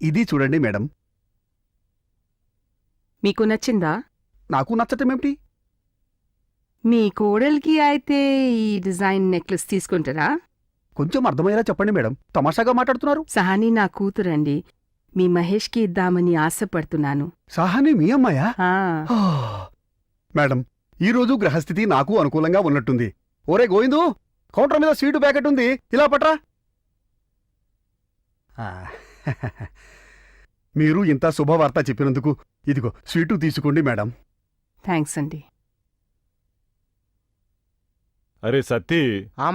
ఇది చూడండి మేడం. మీకు నచ్చిందా? నాకు నచ్చటమేమిటి? మీ కోడలికి అయితే ఈ డిజైన్ నెక్లెస్ తీసుకుంటారా? కొంచెం అర్థమయ్యేలా చెప్పండి మేడం. తమాషాగా మాట్లాడుతున్నారు. సహాని నా కూతురండి. మీ మహేష్కి ఇద్దామని ఆశపడుతున్నాను. సహాని మీ అమ్మాయా? ఆ, మేడం, ఈరోజు గ్రహస్థితి నాకు అనుకూలంగా ఉన్నట్టుంది. ఓరే గోవిందు, కౌంటర్ మీద స్వీటు ప్యాకెట్ ఉంది, ఇలా పట్రా. మీరు ఇంత శుభవార్త చెప్పినందుకు ఇదిగో స్వీటు తీసుకోండి మేడం. థ్యాంక్స్ అండి. అరే సత్తి,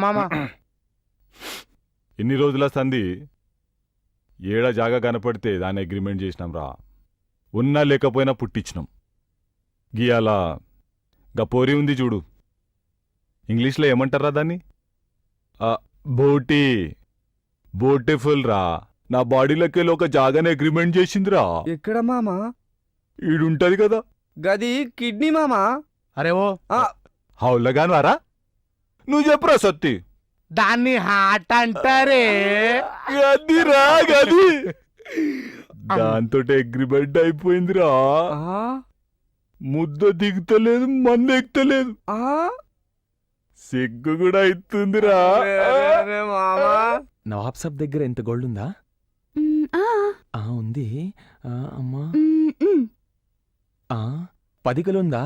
మామా ఎన్ని రోజుల సంధి ఏడా జాగా కనపడితే దాన్ని అగ్రిమెంట్ చేసినాం రా. ఉన్నా లేకపోయినా పుట్టించినాం. గియాలా గపోరి ఉంది చూడు, ఇంగ్లీష్లో ఏమంటారా దాన్ని? బోటీ బోటిఫుల్ రా. నా బాడీలోకి ఒక జాగానే అగ్రిమెంట్ చేసిందిరా. ఎక్కడ మామా? ఈడుంటది కదా. గది కిడ్నీ మామా. అరే ఓ హౌలగాను వారా? నువ్వు చెప్పురా సత్తి. దాన్ని హార్ట్ అంటారే. గదిరా గది. దాంతో అగ్రిమెంట్ అయిపోయిందిరా. ముద్ద దిగుతలేదు, మందు ఎక్కుతలేదు, సిగ్గు కూడా అవుతుందిరా. నవాబ్ సాబ్ దగ్గర ఎంత గోల్డ్ ఉందా? ఉంది. అమ్మా 10 కిలో ఉందా?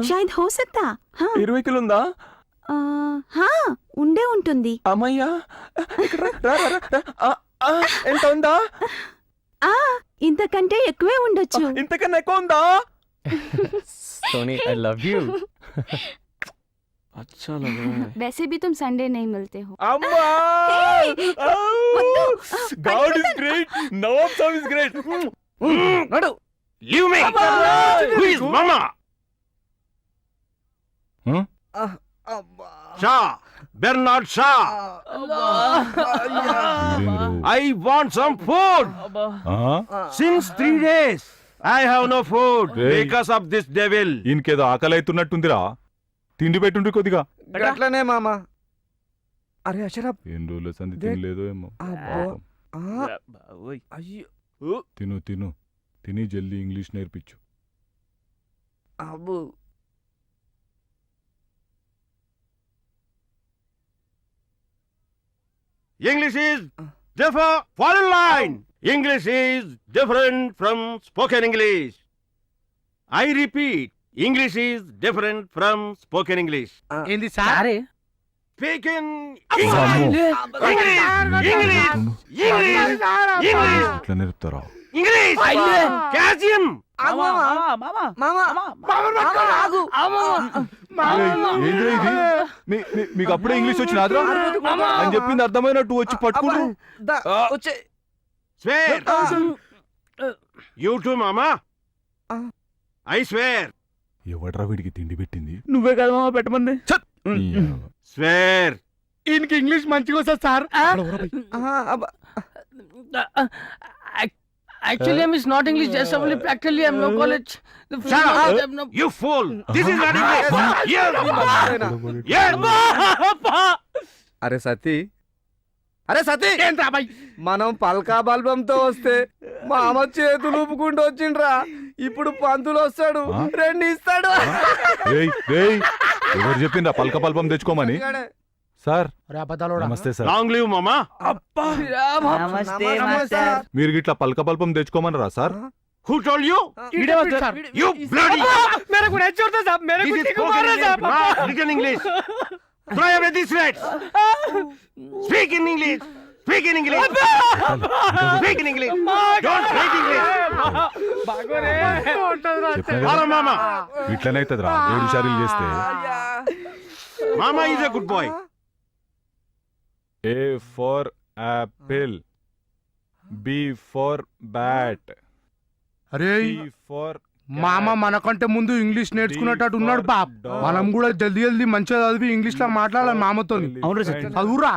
शायद हो सकता. 20 కిలో ఉందా? ఉండే ఉంటుంది. అమ్మయ్యా, ఎంత ఉందా? ఇంతకంటే ఎక్కువే ఉండొచ్చు. ఇంతకన్నా ఎక్కువ ఉందా? Soni I love you. अच्छा लगा. वैसे भी तुम संडे नहीं मिलते हो. అమ్మా! God is great. Nawab Saab is great. నడు. Leave me. హూ ఇస్ మామా? Shah, Bernard Shah. I want some food. Since 3 days I have no food because of this devil. ఈయనకేదో ఆకలి అవుతున్నట్టుందిరా. తిండి పెట్టుండ్రి కొద్దిగా. గట్లనే మామా. అరే అషరఫ్, ఎన్ని రోజుల సంది తినలేదో ఏమో. అయ్యో తిను తిను, తిని జల్దీ ఇంగ్లీష్ నేర్పించు. అబ్బు. English is different. Fall in line. English is different from spoken English. I repeat, English is different from spoken English. ఏంది సార్? Speaking అమ్మో. English. ఇట్లా నేర్పుతారా? English. Calcium. ఏంద్రా ఇది? మీకు అప్పుడే ఇంగ్లీష్ వచ్చినాద్రా అని చెప్పింది అర్థమైనట్టు వచ్చి పట్టుకుంటారు. Swear. You too, Mama. I swear. ఎవడ్రా వీడికి తిండి పెట్టింది? నువ్వే కదా మామ పెట్టమంది. Swear. ఈయనకి ఇంగ్లీష్ మంచిగా వస్తా sir. Actually, I'm not English. Just practically, I'm no college. Shut up. You fool. This is not English. Yes. అరే సతీ, అరే సతీ, మనం పల్కా బల్బంతో వస్తే మామ చేతులు ఊపుకుంటూ వచ్చిండ్రా. ఇప్పుడు పంతులు వస్తాడు, 2 ఇస్తాడు. ఎవరు చెప్పిండ్రా పల్క పల్పం తెచ్చుకోమని? సార్ నమస్తే sir. Long live, Mama. Namaste, master. మీరు గిట్లా పల్క పల్పం తెచ్చుకోమనరా sir? Who told you? You bloody. This is spoken English, not written English. Throw away these words. Speak in English. Speak in English. Speak in English. Don't write English. Hello, Mama. ఇట్లనైతదిరా 7 సార్లు చేస్తే. Mama is a good boy. A for apple, B for bat, అరే C for మామ మనకంటే ముందు English నేర్చుకునేటట్టు ఉన్నాడు Bob. మనం కూడా జల్దీ జల్దీ మంచిగా చదివి ఇంగ్లీష్ లో మాట్లాడాలి మామతో. చదువురా.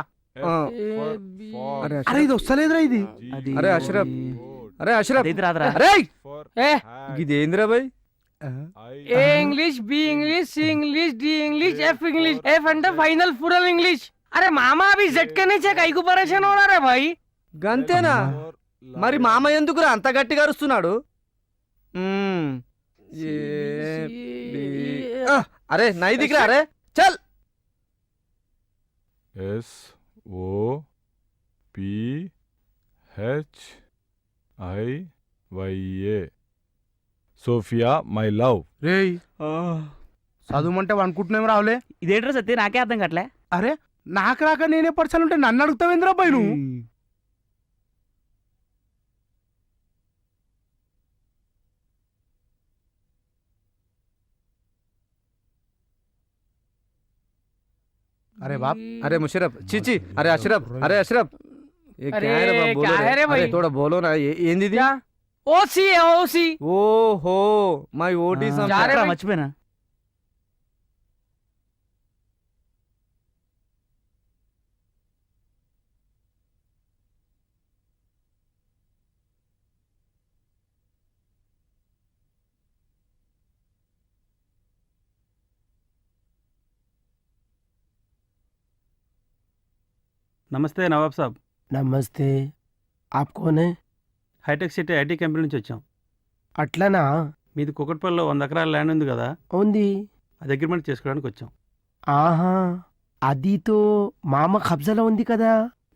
అరే ఇది వస్తలేదురా ఇది. అరే అష్రఫ్, అరే అష్రఫ్, అరే ఇదేంద్రా భయ్? A English, B English, C English, D English, F English. F and the final plural English. अरे मामा अभी जेट के नीचे कहीं को परेशान हो रहा है भाई. గంతేనా మరి మామ ఎందుకురా అంత గట్టిగా అరుస్తున్నాడు ఏ, బి. ఆ, అరే నై దిగరా అరే చల్ SOPHIYA సోఫియా మై లవ్. రేయ్ చదువుమంటే అనుకుంటున్నాం రావులే. ఇదేంట్రా సత్య నాకే అర్థం కావట్లే. అరే నాకు రాక నేనే పర్సన్ ఉంటే నన్ను అడుగుతావేంద్రా పై నువ్వు. अरे बाप. अरे मुशरफ चीची अरे अशरफ ये अरे, क्या है रे बाप, बोलो क्या है रे भाई? अरे थोड़ा बोलो ना ఏంది ఇది ఓసి ఓసి ఓహో మై ఓటీ సం జాగ్రత్త మర్చిపోయినా. నమస్తే నవాబ్ సాబ్. నమస్తే ఆప్ కోన్ హై? హైటెక్ సిటీ ఐటీ కంపెనీ నుంచి వచ్చాం. అట్లనా? మీది కుకట్పల్లిలో 100 ఎకరాల ల్యాండ్ ఉంది కదా, ఉంది. అది అగ్రిమెంట్ చేసుకోవడానికి వచ్చాం. ఆహా, అదితో మామ కబ్జాలో ఉంది కదా.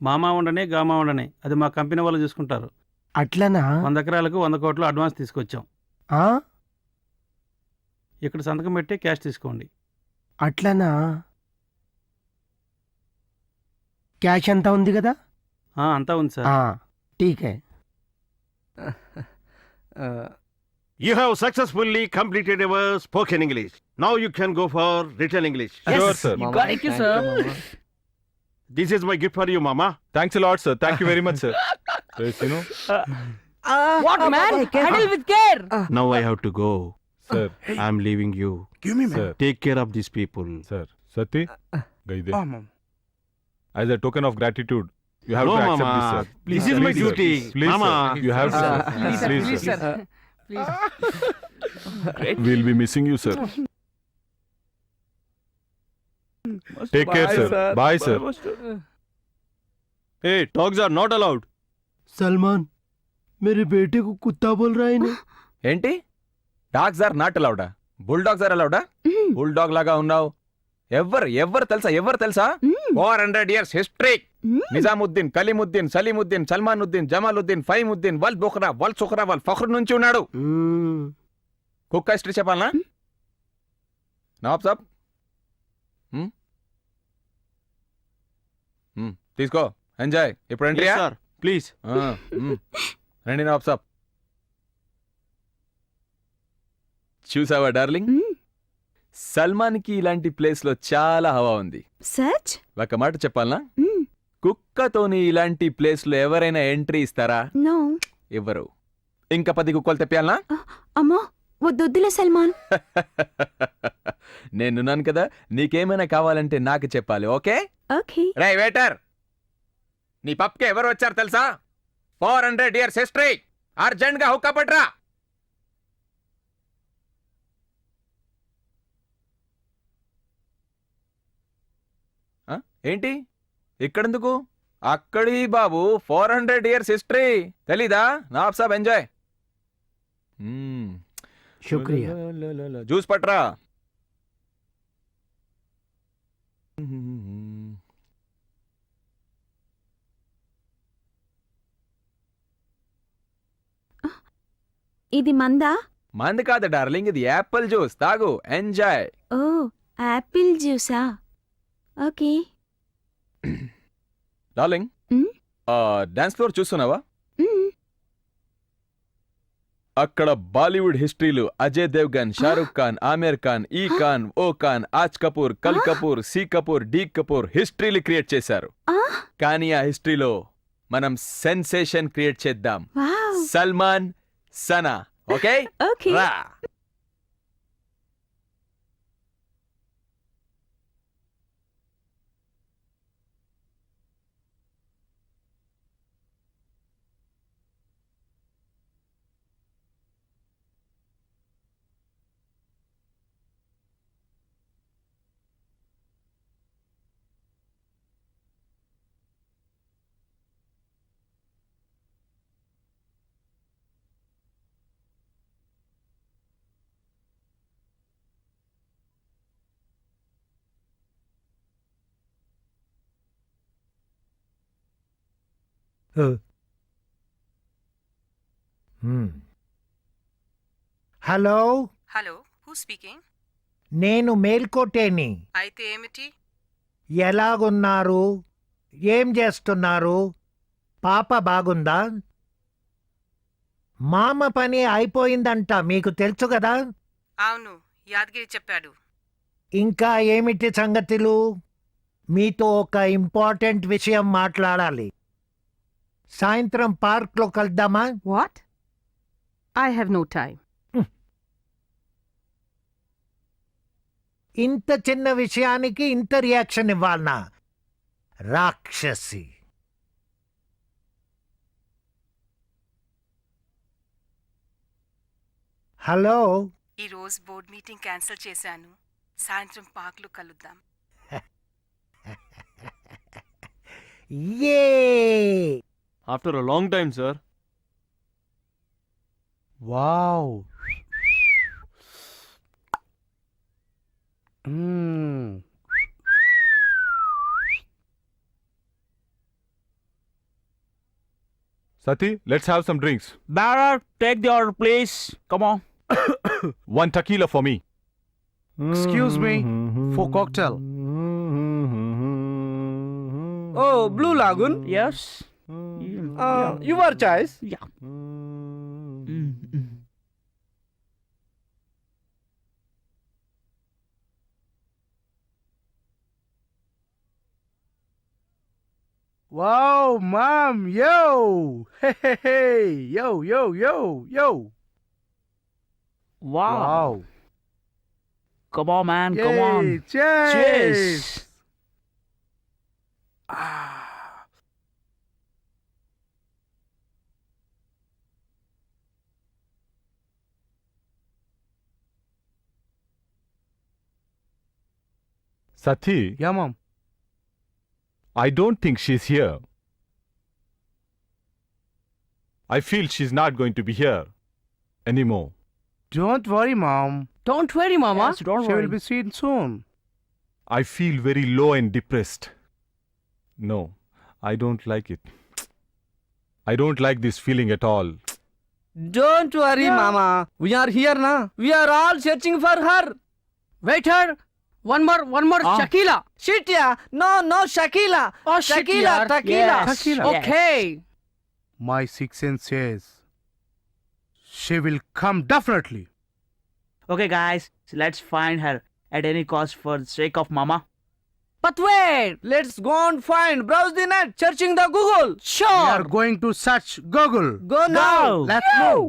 మామా ఉండనే గామా ఉండనే అది మా కంపెనీ వాళ్ళు చూసుకుంటారు. అట్లనా? 100 ఎకరాలకు 100 కోట్లు అడ్వాన్స్ తీసుకొచ్చాం. ఆ, ఇక్కడ సంతకం పెట్టి క్యాష్ తీసుకోండి. అట్లనా? క్యాష్ అంతా ఉంది కదా? అంతా ఉంది సార్. ఠీక్ హై. You have successfully completed your spoken English. Now you can go for written English. Sure, sir. You got it, sir. This is my gift for you, Mama. Thanks lot sir. Thank you very much sir. What man? Handle with care. Now I have to go. Sir I'm leaving you. Give me man. Sir Take care of these people. Sir Satti గైదే. ఆ, మామ. As a token of gratitude, you have No, to accept Mama. this, sir. This is sir. my Please, sir. duty. Please, Mama. sir. You have to, sir. Please, sir. Please, Please, sir. sir. Please. We'll be missing you, sir. Take care, sir. Bye, sir. Hey, dogs are not allowed. Salman మేరే బేటే కు కుత్తా బోల్ రా హై. ఏంటి dogs are not అలౌడా bull dogs are అలౌడా bull dog లాగా ఉన్నావు ఎవరు తెలుసా 400 years హిస్టరీ నిజాముద్దీన్ కలీముద్దీన్ సలీముద్దీన్ సల్మానుద్దీన్ జమాలుద్దీన్ ఫైముద్దీన్ వల్ బుఖ్రా వల్ సుఖ్రా వల్ ఫఖ్ర్ నుంచి ఉన్నాడు. కుక్క హిస్టరీ చెప్పాలనా నవాబ్ సాబ్? తీసుకో ఎంజాయ్. ఇప్పుడు ఎంట్రీ Yes, sir. Please. రండి నవాబ్ సాబ్. చూసావా డార్లింగ్, సల్మాన్కి ఇలాంటి ప్లేస్లో చాలా హవా ఉంది. సచ్? ఒక మాట చెప్పాలనా, కుక్కతోని ఇలాంటి ప్లేస్లో ఎవరైనా ఎంట్రీ ఇస్తారా? నో. ఇవ్వరు. ఇంకా 10 కుక్కలు తెప్పాలనా? అమ్మో వద్దొద్దులే సల్మాన్. నేనున్నాను కదా, నీకేమైనా కావాలంటే నాకు చెప్పాలి. ఓకే? ఓకే. రే వేటర్, నీ పప్కి ఎవరు వచ్చారు తెలుసా? 400 years హిస్టరీ. అర్జెంట్గా హుక్కా పట్రా. ఏంటి ఇక్కడెందుకు? అక్కడి బాబు 400 years హిస్టరీ తెలీదా? నవాబ్ సాబ్ ఎంజాయ్. శుక్రియా. జ్యూస్ పట్రా. ఇది మందా? మంది కాదు డార్లింగ్, ఇది యాపిల్ జ్యూస్. తాగు, ఎంజాయ్. ఓ యాపిల్ జ్యూసా? ఓకే. డార్లింగ్, డాన్స్ ఫ్లోర్ చూస్తున్నావా? అక్కడ బాలీవుడ్ హిస్టరీలు అజయ్ దేవ్గన్, షారుఖ్ ఖాన్, ఆమిర్ ఖాన్, ఈ ఖాన్, ఓ ఖాన్, ఆజ్ కపూర్, కల్ కపూర్, సి కపూర్, డి కపూర్ హిస్టరీలు క్రియేట్ చేశారు. కానీ ఆ హిస్టరీలో మనం సెన్సేషన్ క్రియేట్ చేద్దాం. సల్మాన్, సనా. ఓకే? ఓకే. రా. Hello, hello who speaking? నేను మేల్కోటేని. అయితే ఏమిటి? ఎలాగున్నారు? ఏం చేస్తున్నారు? పాప బాగుందా? మామ పని అయిపోయిందంట, మీకు తెలుసు కదా. అవును, యాదగిరి చెప్పాడు. ఇంకా ఏమిటి సంగతులు? మీతో ఒక ఇంపార్టెంట్ విషయం మాట్లాడాలి. సాయంత్రం పార్క్లో కలుద్దామా? What? I have no time. ఇంత చిన్న విషయానికి ఇంత రియాక్షన్ ఇవ్వాలనా? రాక్షసి. హలో, ఈ రోజు బోర్డ్ మీటింగ్ క్యాన్సిల్ చేశాను. సాయంత్రం పార్క్లో కలుద్దాం. A after a long time sir. Wow. Sati, let's have some drinks. Barra, take the order, please. Come on. One tequila for me. Excuse me, for cocktail. Oh, Blue Lagoon. Yes. Your choice. Yeah. Wow, mom, yo. Hey, yo, yo, yo, yo. Wow. Wow. Come on, man. Come Yay, on. Cheers. Cheers. Ah. Sati, Yeah, mom. I don't think she's here. I feel she's not going to be here anymore. Don't worry, mom. Don't worry, Mama. Yes, don't She worry. will be seen soon. I feel very low and depressed. No, I don't like it. I don't like this feeling at all. Don't worry, Mama. We are here now. We are all searching for her. Waiter, one more, Shakila. Shit, yeah. No, Shakila. Oh, shit, Tequila, yaar. tequila. Yes. Tequila. Okay. My sixth sense says she will come definitely. Okay, guys. So let's find her at any cost for the sake of Mama. But wait. Let's go and find. Browse the net. Searching the Google. We are Sure. going to search Google. Go now. Go. Let's move.